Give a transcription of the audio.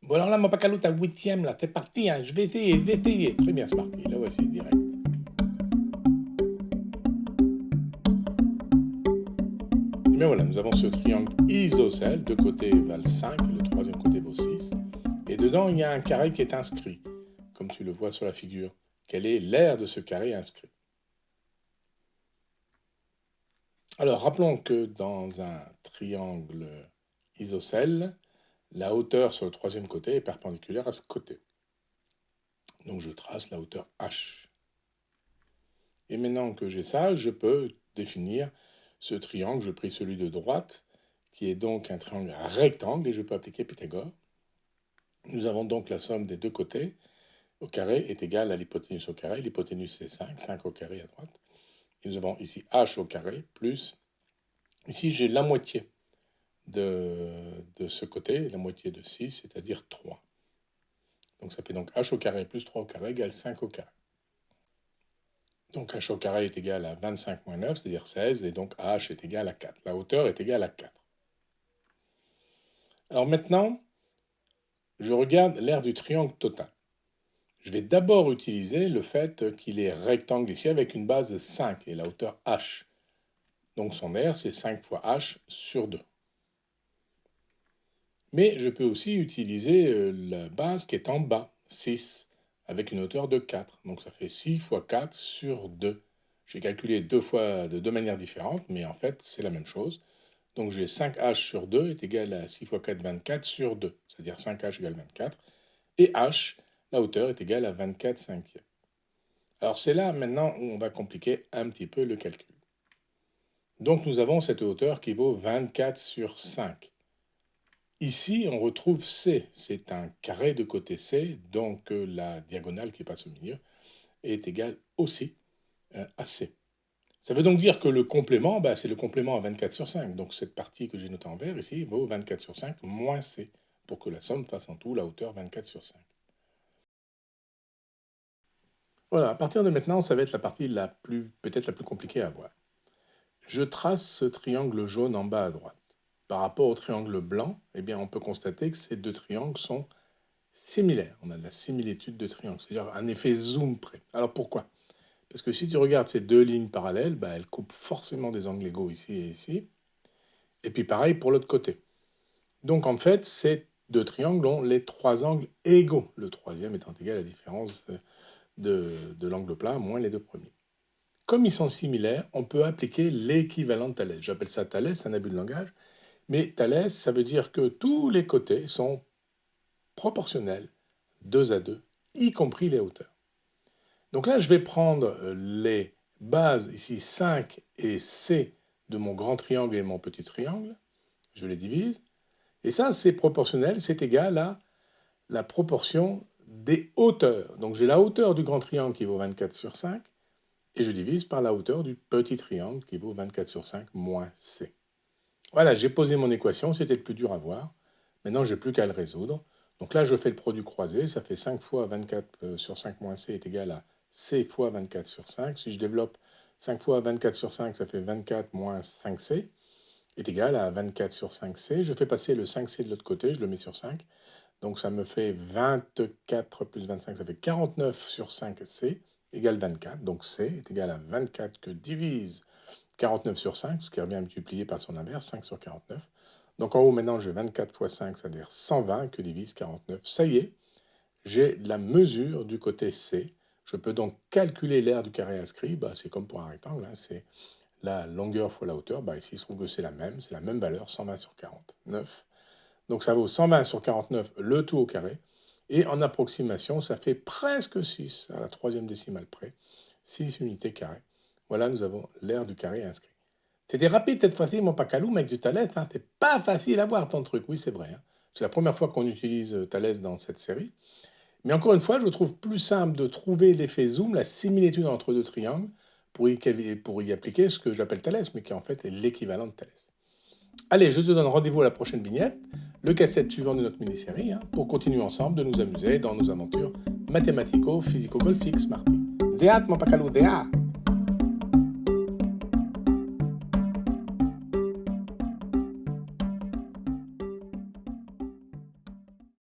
Bon alors là, mon Pacalo, t'as 8e, là, c'est parti, hein. Je vais essayer. Très bien, c'est parti. Là voici, direct. Et bien voilà, nous avons ce triangle isocèle. Deux côtés valent 5, le troisième côté vaut 6. Et dedans, il y a un carré qui est inscrit, comme tu le vois sur la figure. Quel est l'aire de ce carré inscrit? Alors, rappelons que dans un triangle isocèle, la hauteur sur le troisième côté est perpendiculaire à ce côté. Donc, je trace la hauteur H. Et maintenant que j'ai ça, je peux définir ce triangle. Je prie celui de droite, qui est donc un triangle rectangle, et je peux appliquer Pythagore. Nous avons donc la somme des deux côtés au carré est égale à l'hypoténuse au carré. L'hypoténuse, c'est 5, 5 au carré à droite. Et nous avons ici h au carré plus, ici j'ai la moitié de ce côté, la moitié de 6, c'est-à-dire 3. Donc ça fait donc h au carré plus 3 au carré égale 5 au carré. Donc h au carré est égal à 25 moins 9, c'est-à-dire 16, et donc h est égal à 4. La hauteur est égale à 4. Alors maintenant, je regarde l'aire du triangle total. Je vais d'abord utiliser le fait qu'il est rectangle ici avec une base 5 et la hauteur h. Donc son aire, c'est 5 fois h sur 2. Mais je peux aussi utiliser la base qui est en bas, 6, avec une hauteur de 4. Donc ça fait 6 fois 4 sur 2. J'ai calculé deux fois de deux manières différentes, mais en fait, c'est la même chose. Donc j'ai 5h sur 2 est égal à 6 fois 4, 24 sur 2, c'est-à-dire 5h égale 24. Et h, la hauteur, est égale à 24 cinquièmes. Alors c'est là maintenant où on va compliquer un petit peu le calcul. Donc nous avons cette hauteur qui vaut 24 sur 5. Ici, on retrouve C. C'est un carré de côté C, donc la diagonale qui passe au milieu est égale aussi à C. Ça veut donc dire que le complément, c'est le complément à 24 sur 5. Donc cette partie que j'ai notée en vert ici vaut 24 sur 5 moins C, pour que la somme fasse en tout la hauteur 24 sur 5. Voilà, à partir de maintenant, ça va être la partie peut-être la plus compliquée à voir. Je trace ce triangle jaune en bas à droite. Par rapport au triangle blanc, eh bien, on peut constater que ces deux triangles sont similaires. On a de la similitude de triangle, c'est-à-dire un effet zoom près. Alors pourquoi? Parce que si tu regardes ces deux lignes parallèles, elles coupent forcément des angles égaux ici et ici. Et puis pareil pour l'autre côté. Donc en fait, ces deux triangles ont les trois angles égaux. Le troisième étant égal à la différence de l'angle plat moins les deux premiers. Comme ils sont similaires, on peut appliquer l'équivalent de Thalès. J'appelle ça Thalès, c'est un abus de langage. Mais Thalès, ça veut dire que tous les côtés sont proportionnels, 2 à 2, y compris les hauteurs. Donc là, je vais prendre les bases, ici 5 et C, de mon grand triangle et mon petit triangle. Je les divise. Et ça, c'est proportionnel, c'est égal à la proportion des hauteurs. Donc j'ai la hauteur du grand triangle qui vaut 24 sur 5, et je divise par la hauteur du petit triangle qui vaut 24 sur 5 moins C. Voilà, j'ai posé mon équation, c'était le plus dur à voir. Maintenant, je n'ai plus qu'à le résoudre. Donc là, je fais le produit croisé, ça fait 5 fois 24 sur 5 moins C est égal à C fois 24 sur 5. Si je développe 5 fois 24 sur 5, ça fait 24 moins 5C est égal à 24 sur 5C. Je fais passer le 5C de l'autre côté, je le mets sur 5. Donc ça me fait 24 plus 25, ça fait 49 sur 5C égale 24. Donc C est égal à 24 que divise 49 sur 5, ce qui revient à multiplier par son inverse, 5 sur 49. Donc en haut, maintenant, j'ai 24 fois 5, c'est-à-dire 120 que divise 49. Ça y est, j'ai la mesure du côté C. Je peux donc calculer l'aire du carré inscrit. C'est comme pour un rectangle, c'est la longueur fois la hauteur. Ici, il se trouve que c'est la même valeur, 120 sur 49. Donc ça vaut 120 sur 49, le tout au carré. Et en approximation, ça fait presque 6, à la troisième décimale près, 6 unités carrées. Voilà, nous avons l'aire du carré inscrit. C'était rapide cette fois-ci, mon Pacalou, mais avec du Thalès. C'est pas facile à voir ton truc. Oui, c'est vrai. C'est la première fois qu'on utilise Thalès dans cette série. Mais encore une fois, je trouve plus simple de trouver l'effet zoom, la similitude entre deux triangles, pour y appliquer ce que j'appelle Thalès, mais qui en fait est l'équivalent de Thalès. Allez, je te donne rendez-vous à la prochaine vignette, le casse-tête suivant de notre mini-série, pour continuer ensemble de nous amuser dans nos aventures mathématico-physico-golfiques, Marty. Déat, mon Pacalou, déat!